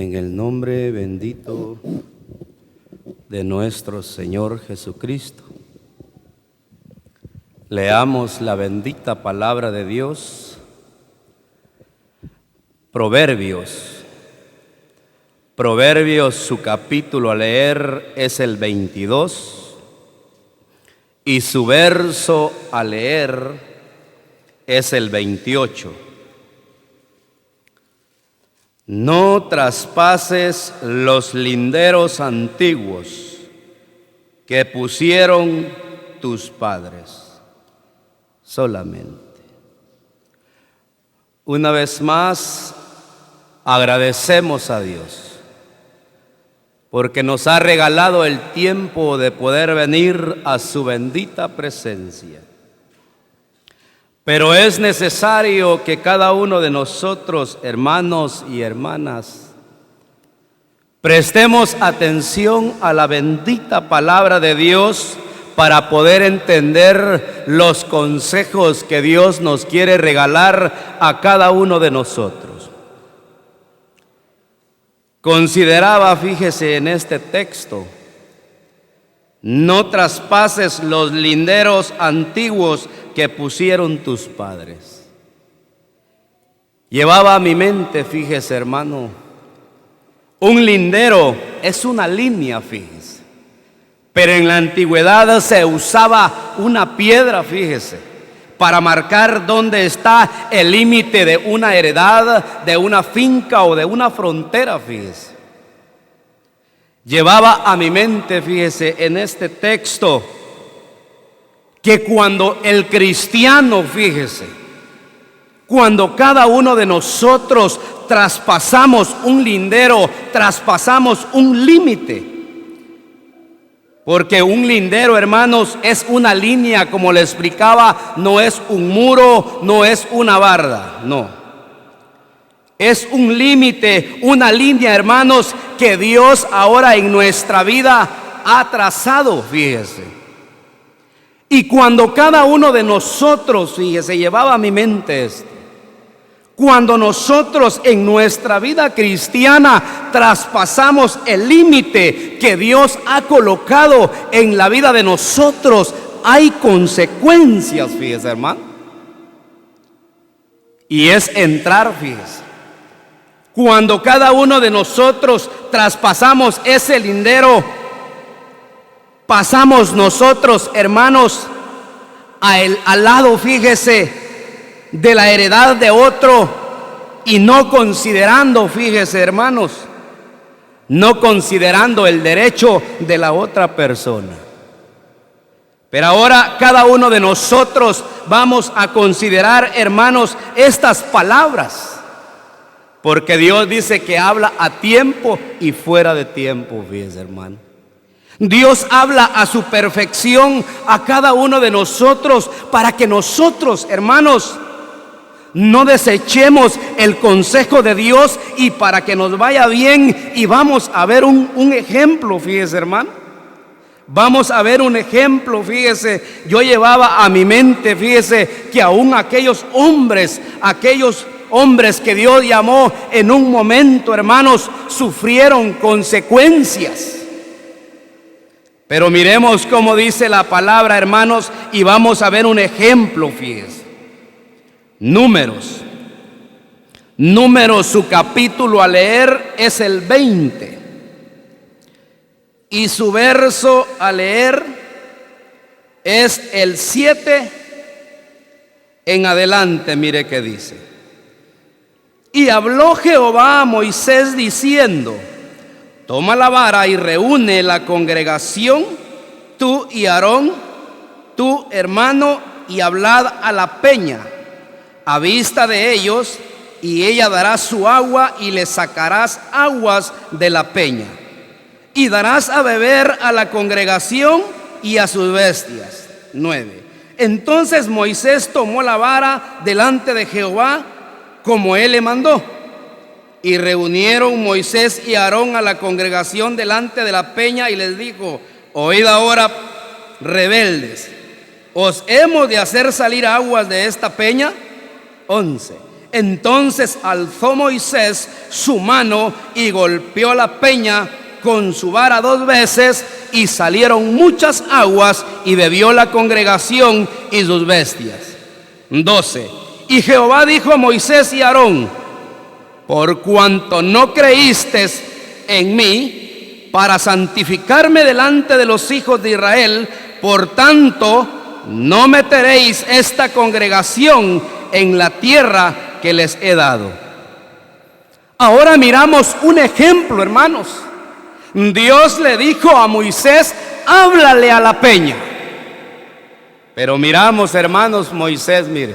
En el nombre bendito de nuestro Señor Jesucristo, leamos la bendita palabra de Dios. Proverbios, su capítulo a leer es el 22 y su verso a leer es el 28. No traspases los linderos antiguos que pusieron tus padres. Solamente. Una vez más, agradecemos a Dios porque nos ha regalado el tiempo de poder venir a su bendita presencia. Pero es necesario que cada uno de nosotros, hermanos y hermanas, prestemos atención a la bendita palabra de Dios para poder entender los consejos que Dios nos quiere regalar a cada uno de nosotros. Consideraba, fíjese en este texto, no traspases los linderos antiguos que pusieron tus padres. Llevaba a mi mente, fíjese hermano, un lindero es una línea, fíjese. Pero en la antigüedad se usaba una piedra, fíjese, para marcar dónde está el límite de una heredad, de una finca o de una frontera, fíjese. Llevaba a mi mente, fíjese, en este texto, que cuando el cristiano, fíjese, cuando cada uno de nosotros traspasamos un lindero, traspasamos un límite. Porque un lindero, hermanos, es una línea, como le explicaba, no es un muro, no es una barda, no. Es un límite, una línea, hermanos, que Dios ahora en nuestra vida ha trazado, fíjese. Y cuando cada uno de nosotros, fíjese, llevaba a mi mente esto, cuando nosotros en nuestra vida cristiana traspasamos el límite que Dios ha colocado en la vida de nosotros, hay consecuencias, fíjese hermano. Y es entrar, fíjese. Cuando cada uno de nosotros traspasamos ese lindero, pasamos nosotros, hermanos, al lado, fíjese, de la heredad de otro y no considerando, fíjese hermanos, no considerando el derecho de la otra persona. Pero ahora cada uno de nosotros vamos a considerar, hermanos, estas palabras. Porque Dios dice que habla a tiempo y fuera de tiempo, fíjese hermano. Dios habla a su perfección a cada uno de nosotros para que nosotros, hermanos, no desechemos el consejo de Dios y para que nos vaya bien. Y vamos a ver un ejemplo, fíjese hermano. Vamos a ver un ejemplo, fíjese. Yo llevaba a mi mente, fíjese, que aún aquellos hombres que Dios llamó en un momento, hermanos, sufrieron consecuencias. Pero miremos cómo dice la palabra, hermanos, y vamos a ver un ejemplo, fíjese. Números, su capítulo a leer es el 20 y su verso a leer es el 7 en adelante. Mire qué dice. Y habló Jehová a Moisés diciendo: toma la vara y reúne la congregación, tú y Aarón, tu hermano, y hablad a la peña a vista de ellos, y ella dará su agua, y le sacarás aguas de la peña, y darás a beber a la congregación y a sus bestias. 9. Entonces Moisés tomó la vara delante de Jehová, como él le mandó. Y reunieron Moisés y Aarón a la congregación delante de la peña, y les dijo: oíd ahora, rebeldes, ¿os hemos de hacer salir aguas de esta peña? 11. Entonces alzó Moisés su mano y golpeó la peña con su vara 2 veces, y salieron muchas aguas, y bebió la congregación y sus bestias. 12. Y Jehová dijo a Moisés y a Aarón: por cuanto no creísteis en mí para santificarme delante de los hijos de Israel, por tanto no meteréis esta congregación en la tierra que les he dado. Ahora miramos un ejemplo, hermanos. Dios le dijo a Moisés: háblale a la peña. Pero miramos, hermanos, Moisés, mire,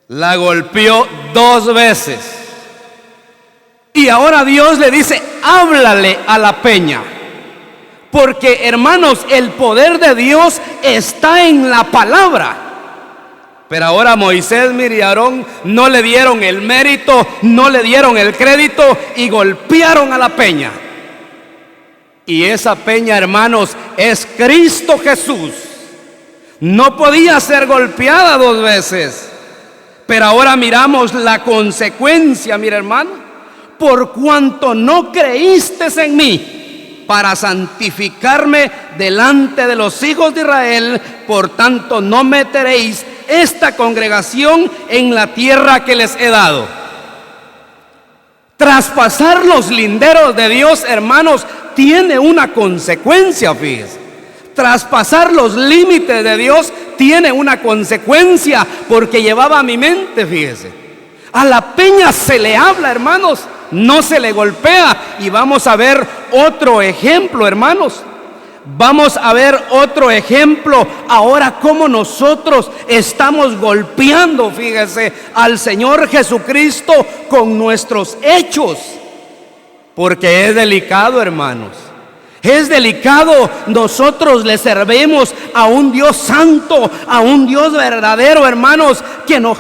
la golpeó 2 veces. Y ahora Dios le dice: háblale a la peña. Porque, hermanos, el poder de Dios está en la palabra. Pero ahora Moisés, mire, y Aarón no le dieron el mérito, no le dieron el crédito, y golpearon a la peña. Y esa peña, hermanos, es Cristo Jesús. No podía ser golpeada 2 veces. Pero ahora miramos la consecuencia, mira, hermano. Por cuanto no creíste en mí para santificarme delante de los hijos de Israel, por tanto no meteréis esta congregación en la tierra que les he dado. Traspasar los linderos de Dios, hermanos, tiene una consecuencia, fíjese. Traspasar los límites de Dios tiene una consecuencia, porque llevaba a mi mente, fíjese, a la peña se le habla, hermanos, no se le golpea. Y vamos a ver otro ejemplo, hermanos. Vamos a ver otro ejemplo ahora, cómo nosotros estamos golpeando, fíjese, al Señor Jesucristo con nuestros hechos. Porque es delicado, hermanos. Es delicado. Nosotros le servimos a un Dios santo, a un Dios verdadero, hermanos, que nos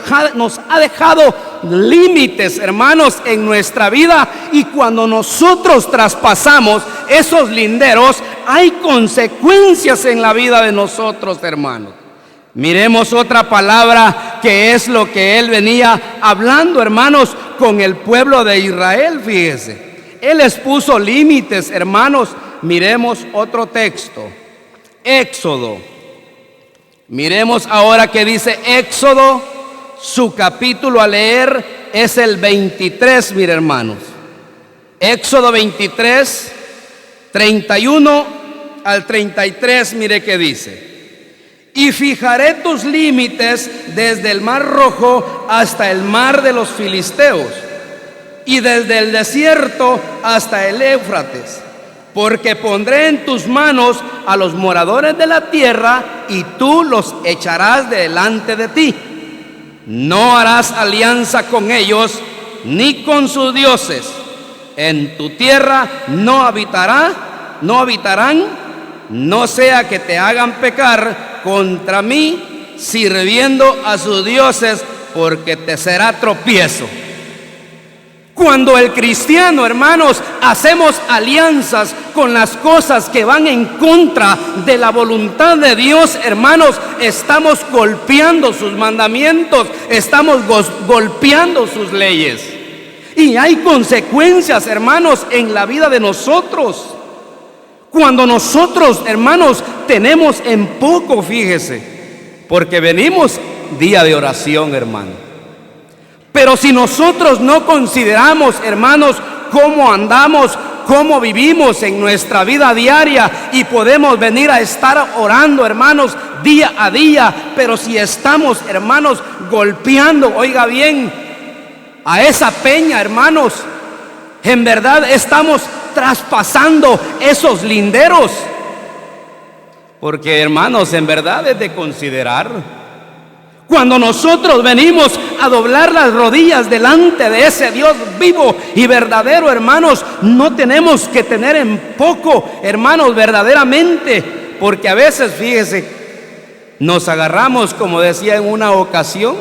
ha dejado límites, hermanos, en nuestra vida. Y cuando nosotros traspasamos esos linderos, hay consecuencias en la vida de nosotros, hermanos. Miremos otra palabra, que es lo que él venía hablando, hermanos, con el pueblo de Israel, fíjese. Él les puso límites, hermanos. Miremos otro texto, Éxodo. Miremos ahora que dice Éxodo, su capítulo a leer es el 23, mire, hermanos. Éxodo 23, 31 al 33, mire que dice: y fijaré tus límites desde el mar Rojo hasta el mar de los filisteos, y desde el desierto hasta el Éufrates. Porque pondré en tus manos a los moradores de la tierra, y tú los echarás delante de ti. No harás alianza con ellos, ni con sus dioses. En tu tierra no habitarán, no sea que te hagan pecar contra mí, sirviendo a sus dioses, porque te será tropiezo. Cuando el cristiano, hermanos, hacemos alianzas con las cosas que van en contra de la voluntad de Dios, hermanos, estamos golpeando sus mandamientos, estamos golpeando sus leyes. Y hay consecuencias, hermanos, en la vida de nosotros. Cuando nosotros, hermanos, tenemos en poco, fíjese, porque venimos día de oración, hermano. Pero si nosotros no consideramos, hermanos, cómo andamos, cómo vivimos en nuestra vida diaria, y podemos venir a estar orando, hermanos, día a día, pero si estamos, hermanos, golpeando, oiga bien, a esa peña, hermanos, en verdad estamos traspasando esos linderos. Porque, hermanos, en verdad es de considerar. Cuando nosotros venimos a doblar las rodillas delante de ese Dios vivo y verdadero, hermanos, no tenemos que tener en poco, hermanos, verdaderamente. Porque a veces, fíjese, nos agarramos, como decía en una ocasión,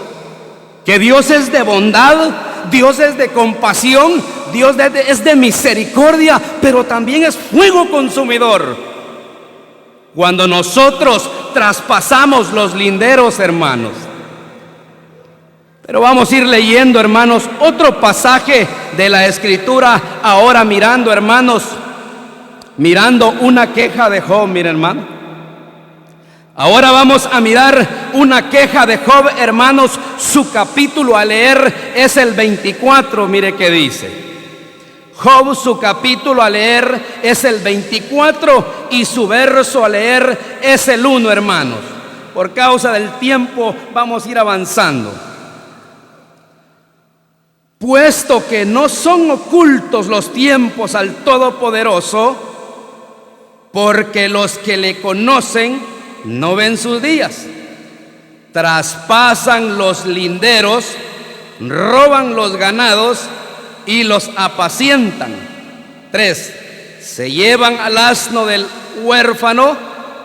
que Dios es de bondad, Dios es de compasión, Dios es de misericordia, pero también es fuego consumidor. Cuando nosotros traspasamos los linderos, hermanos, Pero vamos a ir leyendo, hermanos, otro pasaje de la Escritura. Ahora mirando, hermanos, mirando una queja de Job, mire hermano. Ahora vamos a mirar una queja de Job, hermanos. Su capítulo a leer es el 24, mire qué dice. Job, su capítulo a leer es el 24 y su verso a leer es el 1, hermanos. Por causa del tiempo vamos a ir avanzando. Puesto que no son ocultos los tiempos al Todopoderoso, porque los que le conocen no ven sus días. Traspasan los linderos, roban los ganados y los apacientan. 3. Se llevan al asno del huérfano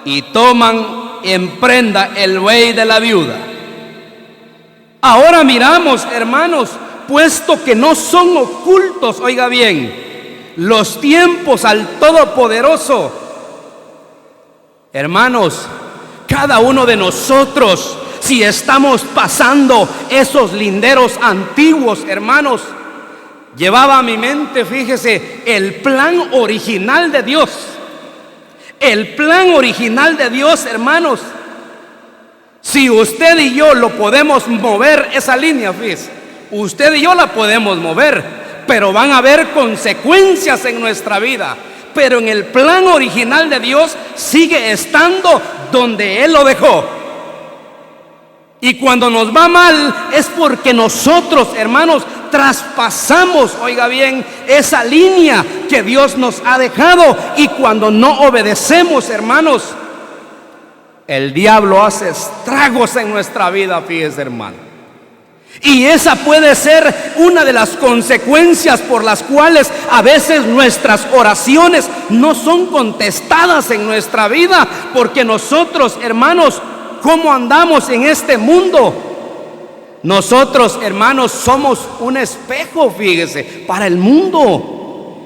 y toman en prenda el buey de la viuda. Ahora miramos, hermanos, puesto que no son ocultos, oiga bien, los tiempos al Todopoderoso. Hermanos, cada uno de nosotros, si estamos pasando esos linderos antiguos, hermanos, llevaba a mi mente, fíjese, el plan original de Dios. El plan original de Dios, hermanos. Si usted y yo lo podemos mover, esa línea, fíjese, usted y yo la podemos mover, pero van a haber consecuencias en nuestra vida. Pero en el plan original de Dios sigue estando donde Él lo dejó. Y cuando nos va mal es porque nosotros, hermanos, traspasamos, oiga bien, esa línea que Dios nos ha dejado. Y cuando no obedecemos, hermanos, el diablo hace estragos en nuestra vida, fíjese, hermano. Y esa puede ser una de las consecuencias por las cuales a veces nuestras oraciones no son contestadas en nuestra vida. Porque nosotros, hermanos, ¿cómo andamos en este mundo? Nosotros, hermanos, somos un espejo, fíjese, para el mundo.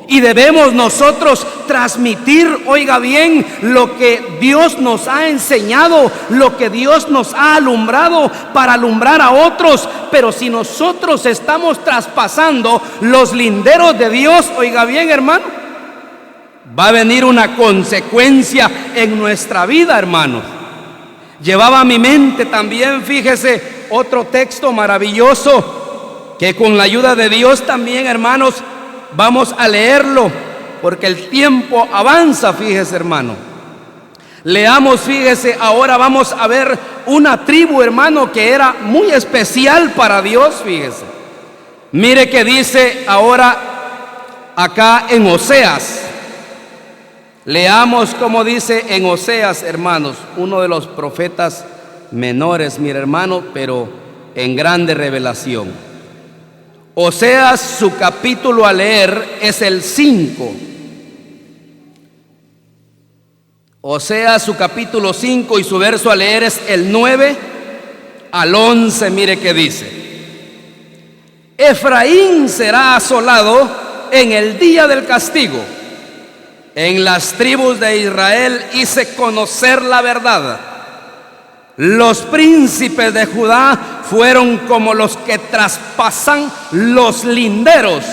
Y debemos nosotros transmitir, oiga bien, lo que Dios nos ha enseñado, lo que Dios nos ha alumbrado para alumbrar a otros. Pero si nosotros estamos traspasando los linderos de Dios, oiga bien, hermano, va a venir una consecuencia en nuestra vida, hermano. Llevaba a mi mente también, fíjese, otro texto maravilloso que con la ayuda de Dios también, hermanos, vamos a leerlo, porque el tiempo avanza, fíjese, hermano. Leamos, fíjese, ahora vamos a ver una tribu, hermano, que era muy especial para Dios, fíjese. Mire que dice ahora acá en Oseas. Leamos como dice en Oseas, hermanos, uno de los profetas menores, mire hermano, pero en grande revelación. Oseas, su capítulo a leer es el 5. Oseas, su capítulo 5 y su verso a leer es el 9 al 11. Mire que dice: Efraín será asolado en el día del castigo. En las tribus de Israel hice conocer la verdad. Los príncipes de Judá fueron como los que traspasan los linderos.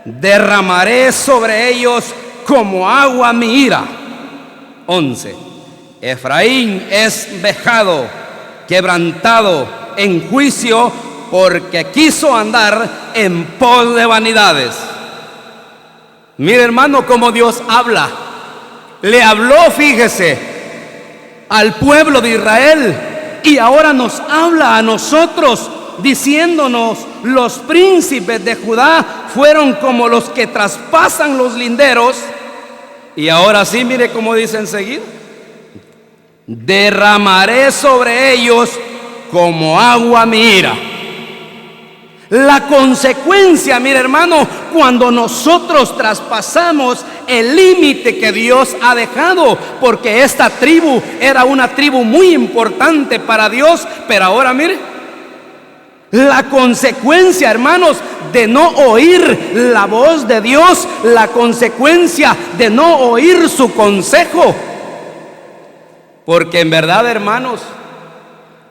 Derramaré sobre ellos como agua mi ira. 11. Efraín es vejado, quebrantado en juicio, porque quiso andar en pos de vanidades. Mire, hermano, cómo Dios habla. Le habló, fíjese, al pueblo de Israel, y ahora nos habla a nosotros diciéndonos: los príncipes de Judá fueron como los que traspasan los linderos. Y ahora sí, mire cómo dice enseguida: derramaré sobre ellos como agua mi ira. La consecuencia, mire hermano, cuando nosotros traspasamos el límite que Dios ha dejado, porque esta tribu era una tribu muy importante para Dios, pero ahora mire, la consecuencia, hermanos, de no oír la voz de Dios, la consecuencia de no oír su consejo. Porque en verdad, hermanos,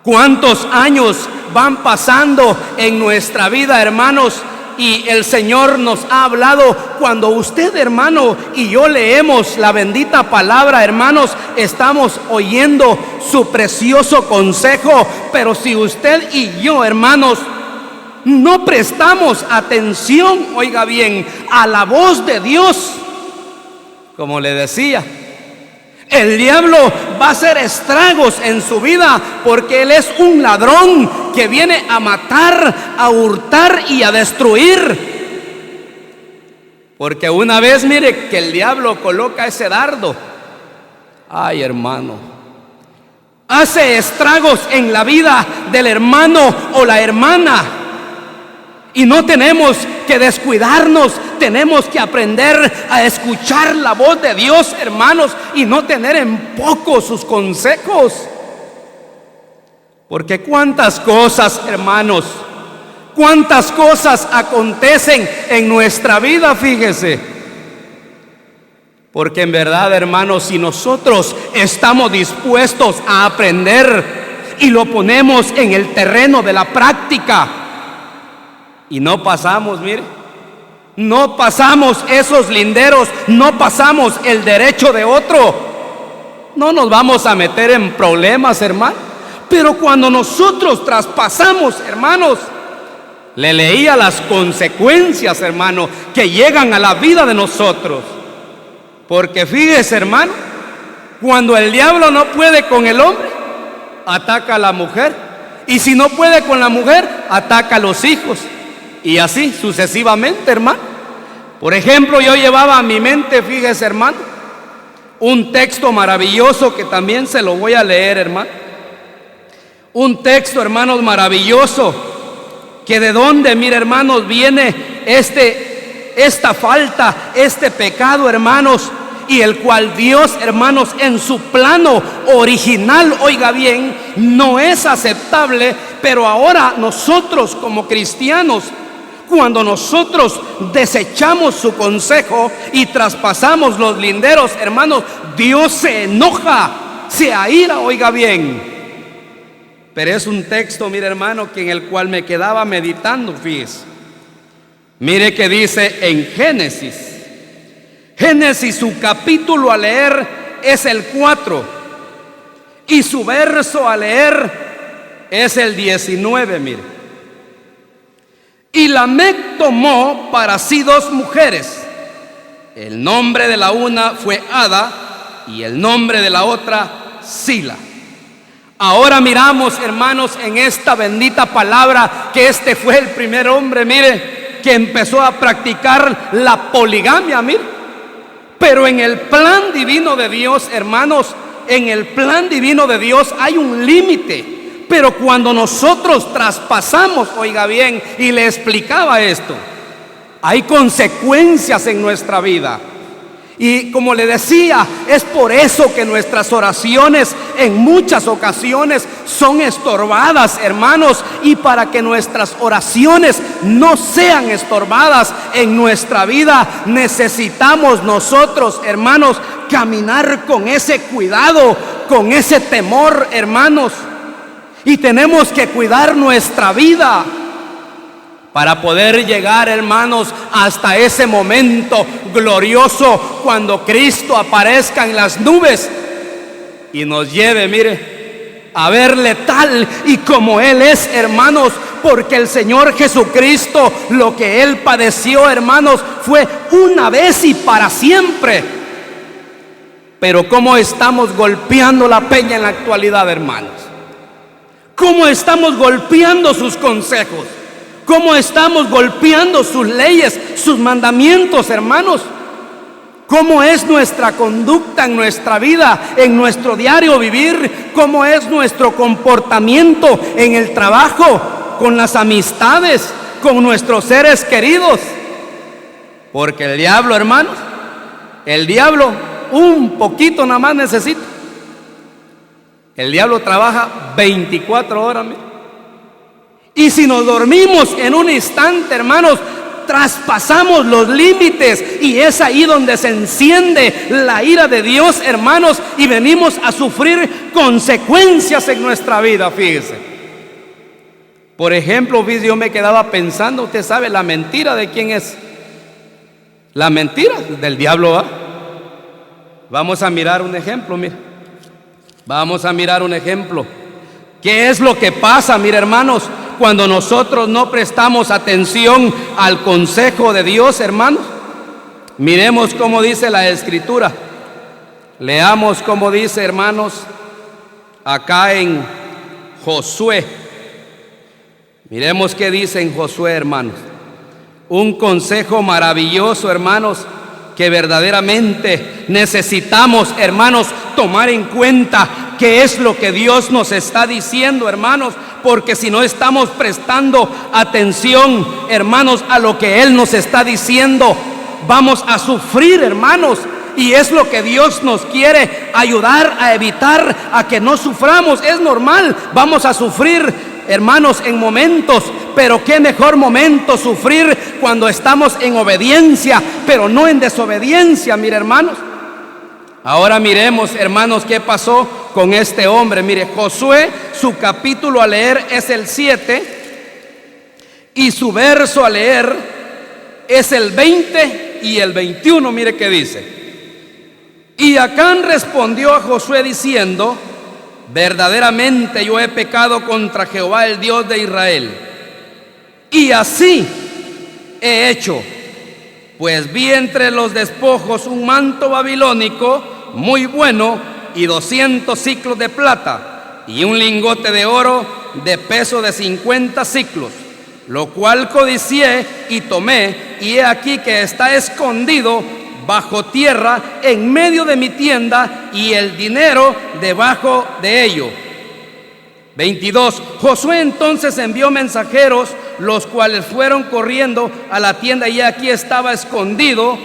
¿cuántos años van pasando en nuestra vida, hermanos. Y el Señor nos ha hablado. Cuando usted, hermano, y yo leemos la bendita palabra, hermanos, estamos oyendo su precioso consejo. Pero si usted y yo, hermanos, no prestamos atención, oiga bien, a la voz de Dios, como le decía, el diablo va a hacer estragos en su vida, porque él es un ladrón que viene a matar, a hurtar y a destruir. Porque una vez, mire, que el diablo coloca ese dardo, ay, hermano, hace estragos en la vida del hermano o la hermana. Y no tenemos que descuidarnos, tenemos que aprender a escuchar la voz de Dios, hermanos, y no tener en poco sus consejos. Porque cuántas cosas, hermanos, cuántas cosas acontecen en nuestra vida, fíjese. Porque en verdad, hermanos, si nosotros estamos dispuestos a aprender y lo ponemos en el terreno de la práctica, y no pasamos, mire, no pasamos esos linderos, no pasamos el derecho de otro, no nos vamos a meter en problemas, hermano. Pero cuando nosotros traspasamos, hermanos, le leía las consecuencias, hermano, que llegan a la vida de nosotros. Porque fíjese, hermano, cuando el diablo no puede con el hombre, ataca a la mujer. Y si no puede con la mujer, ataca a los hijos. Y así sucesivamente, hermano. Por ejemplo, yo llevaba a mi mente, fíjese, hermano, un texto maravilloso que también se lo voy a leer, hermano. Un texto, hermanos, maravilloso, que de dónde, mire, hermanos, viene esta falta, este pecado, hermanos, y el cual Dios, hermanos, en su plano original, oiga bien, no es aceptable. Pero ahora nosotros como cristianos, cuando nosotros desechamos su consejo y traspasamos los linderos, hermanos, Dios se enoja, se aira, oiga bien. Pero es un texto, mire, hermano, que en el cual me quedaba meditando, fíjese. Mire que dice en Génesis, su capítulo a leer es el 4 y su verso a leer es el 19, mire. Y Lamec tomó para sí 2 mujeres. El nombre de la una fue Ada y el nombre de la otra Sila. Ahora miramos, hermanos, en esta bendita palabra que este fue el primer hombre, mire, que empezó a practicar la poligamia, mire. Pero en el plan divino de Dios, hermanos, en el plan divino de Dios hay un límite. Pero cuando nosotros traspasamos, oiga bien, y le explicaba esto, hay consecuencias en nuestra vida. Y como le decía, es por eso que nuestras oraciones en muchas ocasiones son estorbadas, hermanos. Y para que nuestras oraciones no sean estorbadas en nuestra vida, necesitamos nosotros, hermanos, caminar con ese cuidado, con ese temor, hermanos. Y tenemos que cuidar nuestra vida para poder llegar, hermanos, hasta ese momento glorioso cuando Cristo aparezca en las nubes y nos lleve, mire, a verle tal y como Él es, hermanos. Porque el Señor Jesucristo, lo que Él padeció, hermanos, fue una vez y para siempre. Pero ¿cómo estamos golpeando la peña en la actualidad, hermanos? ¿Cómo estamos golpeando sus consejos? ¿Cómo estamos golpeando sus leyes, sus mandamientos, hermanos? ¿Cómo es nuestra conducta en nuestra vida, en nuestro diario vivir? ¿Cómo es nuestro comportamiento en el trabajo, con las amistades, con nuestros seres queridos? Porque el diablo, hermanos, el diablo un poquito nada más necesita. El diablo trabaja 24 horas, mira. Y si nos dormimos en un instante, hermanos, traspasamos los límites y es ahí donde se enciende la ira de Dios, hermanos, y venimos a sufrir consecuencias en nuestra vida, fíjese. Por ejemplo, yo me quedaba pensando, usted sabe, la mentira de quién es. La mentira del diablo, ¿va? Vamos a mirar un ejemplo, mire. Vamos a mirar un ejemplo. ¿Qué es lo que pasa, mire, hermanos, cuando nosotros no prestamos atención al consejo de Dios, hermanos? Miremos cómo dice la Escritura. Leamos cómo dice, hermanos, acá en Josué. Miremos qué dice en Josué, hermanos. Un consejo maravilloso, hermanos, que verdaderamente necesitamos, hermanos, tomar en cuenta qué es lo que Dios nos está diciendo, hermanos, porque si no estamos prestando atención, hermanos, a lo que Él nos está diciendo, vamos a sufrir, hermanos. Y es lo que Dios nos quiere ayudar a evitar, a que no suframos. Es normal, vamos a sufrir, hermanos, en momentos, pero qué mejor momento sufrir cuando estamos en obediencia, pero no en desobediencia, mire, hermanos. Ahora miremos, hermanos, qué pasó con este hombre. Mire, Josué, su capítulo a leer es el 7 y su verso a leer es el 20 y el 21. Mire qué dice. Y Acán respondió a Josué diciendo: verdaderamente yo he pecado contra Jehová, el Dios de Israel, y así he hecho, pues vi entre los despojos un manto babilónico muy bueno y 200 siclos de plata y un lingote de oro de peso de 50 siclos, lo cual codicié y tomé, y he aquí que está escondido bajo tierra en medio de mi tienda, y el dinero debajo de ello. 22. Josué entonces envió mensajeros, los cuales fueron corriendo a la tienda, y aquí estaba escondido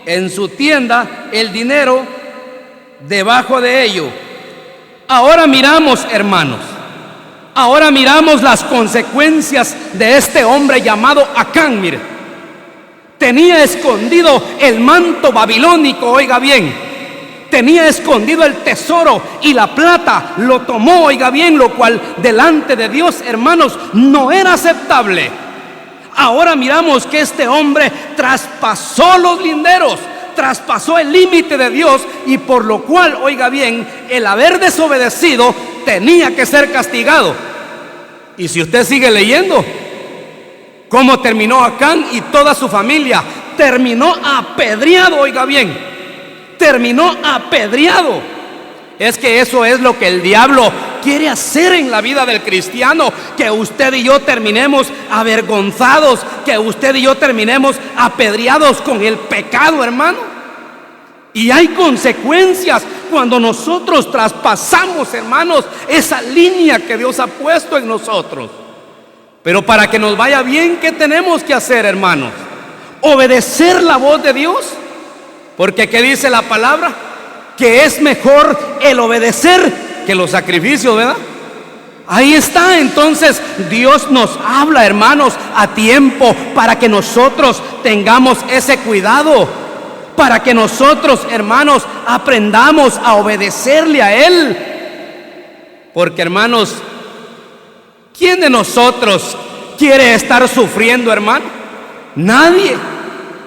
en su tienda el dinero debajo de ello. Ahora miramos, hermanos, ahora miramos las consecuencias de este hombre llamado Acán. Mire, tenía escondido el manto babilónico, oiga bien, tenía escondido el tesoro y la plata, lo tomó, oiga bien, lo cual delante de Dios, hermanos, no era aceptable. Ahora miramos que este hombre traspasó los linderos, traspasó el límite de Dios, y por lo cual, oiga bien, el haber desobedecido tenía que ser castigado. Y si usted sigue leyendo cómo terminó Acán y toda su familia, terminó apedreado, oiga bien, terminó apedreado. Es que eso es lo que el diablo quiere hacer en la vida del cristiano, que usted y yo terminemos avergonzados, que usted y yo terminemos apedreados con el pecado, hermano. Y hay consecuencias cuando nosotros traspasamos, hermanos, esa línea que Dios ha puesto en nosotros. Pero para que nos vaya bien, ¿qué tenemos que hacer, hermanos? Obedecer la voz de Dios. Porque ¿qué dice la palabra? Que es mejor el obedecer que los sacrificios, ¿verdad? Ahí está. Entonces Dios nos habla, hermanos, a tiempo, para que nosotros tengamos ese cuidado, para que nosotros, hermanos, aprendamos a obedecerle a Él. Porque, hermanos, ¿quién de nosotros quiere estar sufriendo, hermano? Nadie.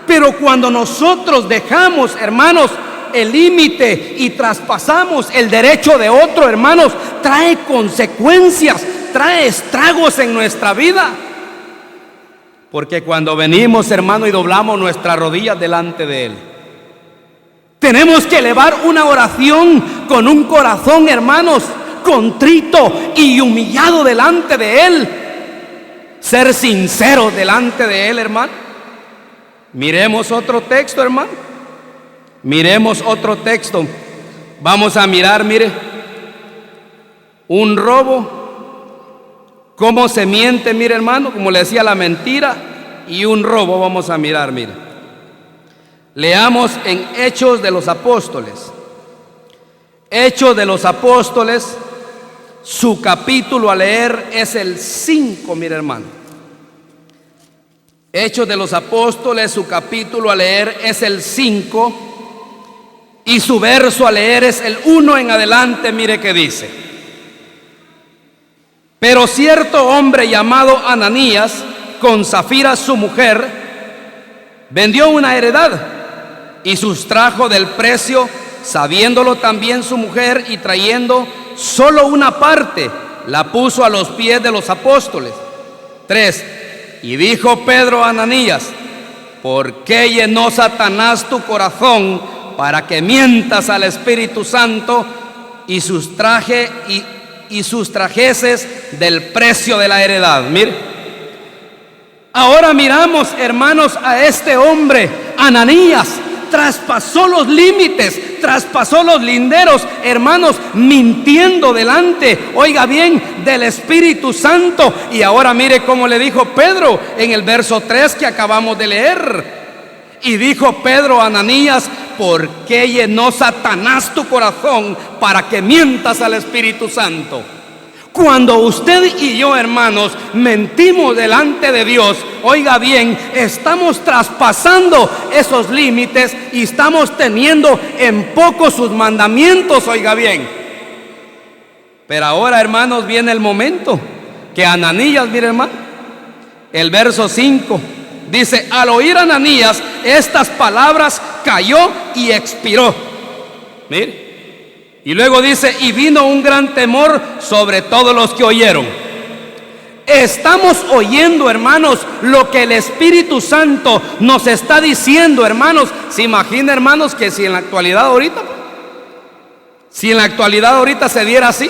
Pero cuando nosotros dejamos, hermanos, el límite y traspasamos el derecho de otro, hermanos, trae consecuencias, trae estragos en nuestra vida. Porque cuando venimos, hermano, y doblamos nuestras rodillas delante de Él, tenemos que elevar una oración con un corazón, hermanos, contrito y humillado delante de Él. Ser sincero delante de Él, hermano. Miremos otro texto, hermano. Miremos otro texto. Vamos a mirar, mire, un robo, cómo se miente, mire, hermano, como le decía, la mentira y un robo. Vamos a mirar, mire. Leamos en Hechos de los Apóstoles. Hechos de los Apóstoles, su capítulo a leer es el 5, mire, hermano. Hechos de los Apóstoles, su capítulo a leer es el 5 y su verso a leer es el 1 en adelante. Mire qué dice. Pero cierto hombre llamado Ananías, con Safira su mujer, vendió una heredad y sustrajo del precio, sabiéndolo también su mujer, y trayendo solo una parte, la puso a los pies de los apóstoles. 3. Y dijo Pedro a Ananías: ¿por qué llenó Satanás tu corazón para que mientas al Espíritu Santo y sustrajeses del precio de la heredad? Mire, ahora miramos, hermanos, a este hombre, Ananías. Traspasó los límites, traspasó los linderos, hermanos, mintiendo delante, oiga bien, del Espíritu Santo. Y ahora mire cómo le dijo Pedro en el verso 3 que acabamos de leer. Y dijo Pedro a Ananías: ¿por qué llenó Satanás tu corazón para que mientas al Espíritu Santo? Cuando usted y yo, hermanos, mentimos delante de Dios, oiga bien, estamos traspasando esos límites y estamos teniendo en poco sus mandamientos, oiga bien. Pero ahora, hermanos, viene el momento que Ananías, mire, hermano, el verso 5 dice: al oír Ananías estas palabras, cayó y expiró. Mire. Y luego dice: y vino un gran temor sobre todos los que oyeron. Estamos oyendo, hermanos, lo que el Espíritu Santo nos está diciendo, hermanos. ¿Se imagina, hermanos, que si en la actualidad ahorita se diera así,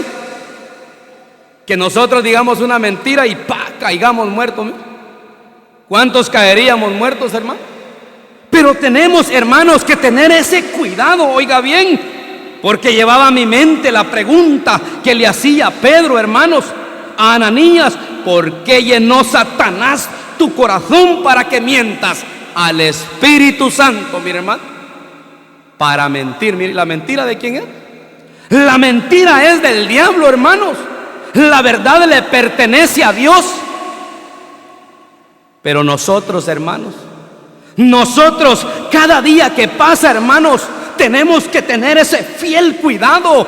que nosotros digamos una mentira y caigamos muertos? ¿Cuántos caeríamos muertos, hermanos? Pero tenemos, hermanos, que tener ese cuidado, oiga bien. Porque llevaba a mi mente la pregunta que le hacía Pedro, hermanos, a Ananías: ¿por qué llenó Satanás tu corazón para que mientas al Espíritu Santo? Mire, hermano, para mentir. Mire, ¿la mentira de quién es? La mentira es del diablo, hermanos. La verdad le pertenece a Dios. Pero nosotros, hermanos, nosotros cada día que pasa, hermanos, tenemos que tener ese fiel cuidado.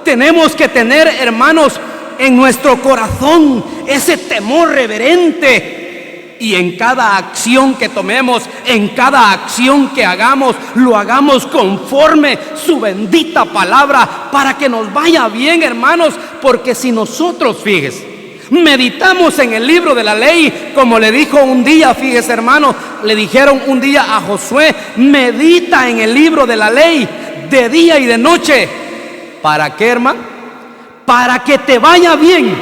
Tenemos que tener, hermanos, en nuestro corazón ese temor reverente. Y en cada acción que tomemos, en cada acción que hagamos, lo hagamos conforme su bendita palabra, para que nos vaya bien, hermanos. Porque si nosotros, fíjese, meditamos en el libro de la ley, como le dijo un día, fíjese, hermano, le dijeron un día a Josué: medita en el libro de la ley de día y de noche. ¿Para qué, hermano? Para que te vaya bien,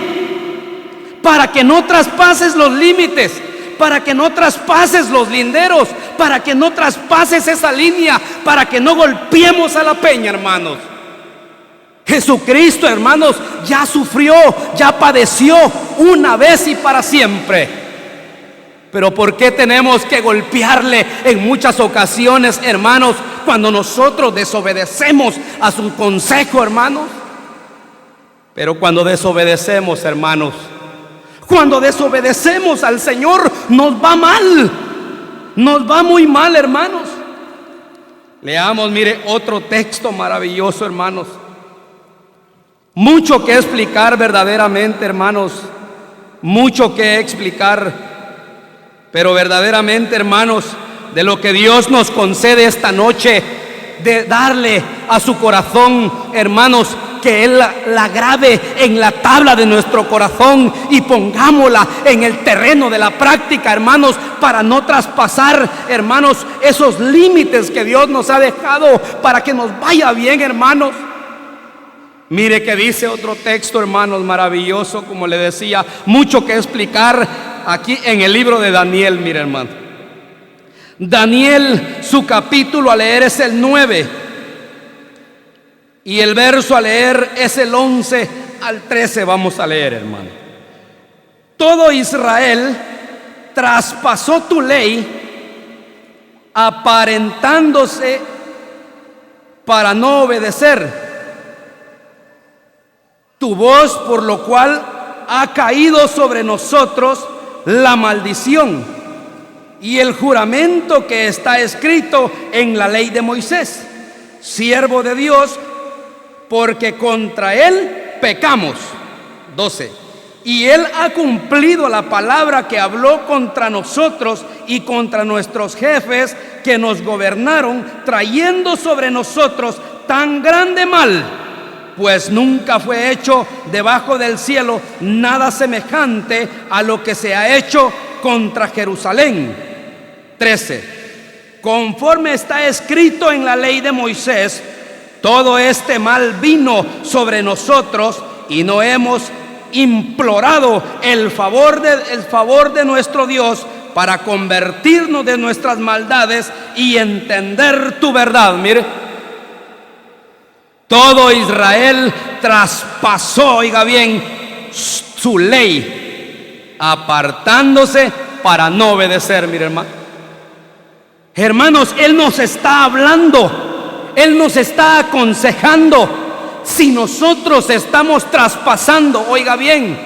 para que no traspases los límites, para que no traspases los linderos, para que no traspases esa línea, para que no golpeemos a la peña, hermanos. Jesucristo, hermanos, ya sufrió, ya padeció una vez y para siempre. Pero ¿por qué tenemos que golpearle en muchas ocasiones, hermanos, cuando nosotros desobedecemos a su consejo, hermanos? Pero cuando desobedecemos, hermanos, cuando desobedecemos al Señor, nos va mal, nos va muy mal, hermanos. Leamos, mire, otro texto maravilloso, hermanos. Mucho que explicar verdaderamente, hermanos, mucho que explicar, pero verdaderamente, hermanos, de lo que Dios nos concede esta noche, de darle a su corazón, hermanos, que Él la grabe en la tabla de nuestro corazón y pongámosla en el terreno de la práctica, hermanos, para no traspasar, hermanos, esos límites que Dios nos ha dejado, para que nos vaya bien, hermanos. Mire que dice otro texto, hermanos, maravilloso, como le decía, mucho que explicar aquí en el libro de Daniel. Mire, hermano, Daniel, su capítulo a leer es el 9 y el verso a leer es el 11 al 13. Vamos a leer, hermano. Todo Israel traspasó tu ley, aparentándose para no obedecer tu voz, por lo cual ha caído sobre nosotros la maldición y el juramento que está escrito en la ley de Moisés, siervo de Dios, porque contra él pecamos. 12. Y Él ha cumplido la palabra que habló contra nosotros y contra nuestros jefes que nos gobernaron, trayendo sobre nosotros tan grande mal, pues nunca fue hecho debajo del cielo nada semejante a lo que se ha hecho contra Jerusalén. 13. Conforme está escrito en la ley de Moisés, todo este mal vino sobre nosotros y no hemos implorado el favor de nuestro Dios para convertirnos de nuestras maldades y entender tu verdad. Mire, todo Israel traspasó, oiga bien, su ley, apartándose para no obedecer. Mire, hermanos, Él nos está hablando, Él nos está aconsejando. Si nosotros estamos traspasando, oiga bien,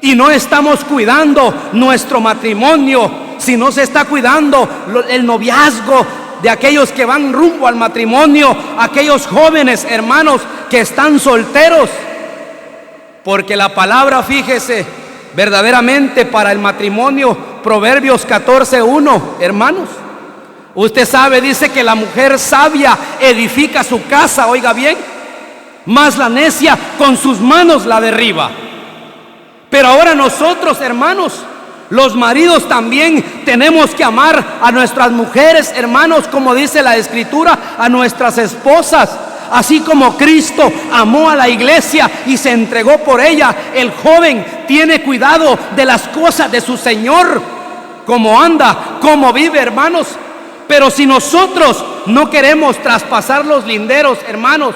y no estamos cuidando nuestro matrimonio, si no se está cuidando el noviazgo de aquellos que van rumbo al matrimonio, aquellos jóvenes hermanos que están solteros, porque la palabra, fíjese, verdaderamente para el matrimonio, Proverbios 14:1, hermanos, usted sabe, dice que la mujer sabia edifica su casa, oiga bien, mas la necia con sus manos la derriba. Pero ahora nosotros, hermanos, los maridos también tenemos que amar a nuestras mujeres, hermanos, como dice la Escritura, a nuestras esposas. Así como Cristo amó a la iglesia y se entregó por ella, el joven tiene cuidado de las cosas de su Señor, cómo anda, cómo vive, hermanos. Pero si nosotros no queremos traspasar los linderos, hermanos,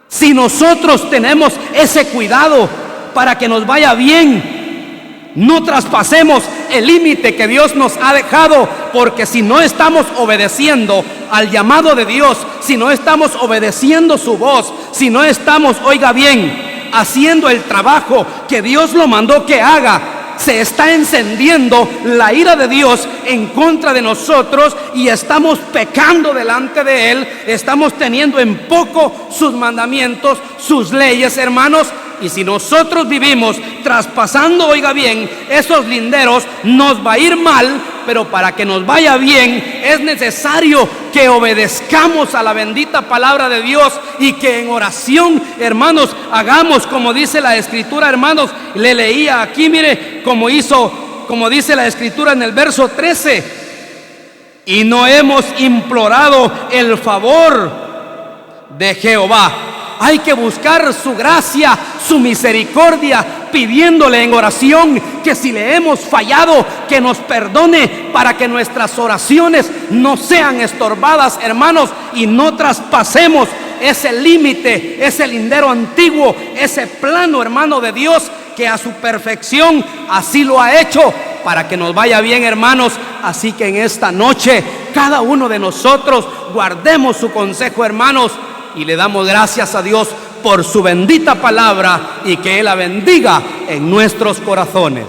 si nosotros tenemos ese cuidado para que nos vaya bien, no traspasemos el límite que Dios nos ha dejado, porque si no estamos obedeciendo al llamado de Dios, si no estamos obedeciendo su voz, si no estamos, oiga bien, haciendo el trabajo que Dios lo mandó que haga, se está encendiendo la ira de Dios en contra de nosotros y estamos pecando delante de Él, estamos teniendo en poco sus mandamientos, sus leyes, hermanos. Y si nosotros vivimos traspasando, oiga bien, esos linderos, nos va a ir mal. Pero para que nos vaya bien es necesario que obedezcamos a la bendita palabra de Dios y que en oración, hermanos, hagamos como dice la Escritura, hermanos. Le leía aquí, mire, como dice la Escritura en el verso 13: y no hemos implorado el favor de Jehová. Hay que buscar su gracia, su misericordia, pidiéndole en oración que si le hemos fallado, que nos perdone, para que nuestras oraciones no sean estorbadas, hermanos, y no traspasemos ese límite, ese lindero antiguo, ese plano, hermano, de Dios, que a su perfección así lo ha hecho, para que nos vaya bien, hermanos. Así que en esta noche, cada uno de nosotros guardemos su consejo, hermanos, y le damos gracias a Dios por su bendita palabra y que Él la bendiga en nuestros corazones.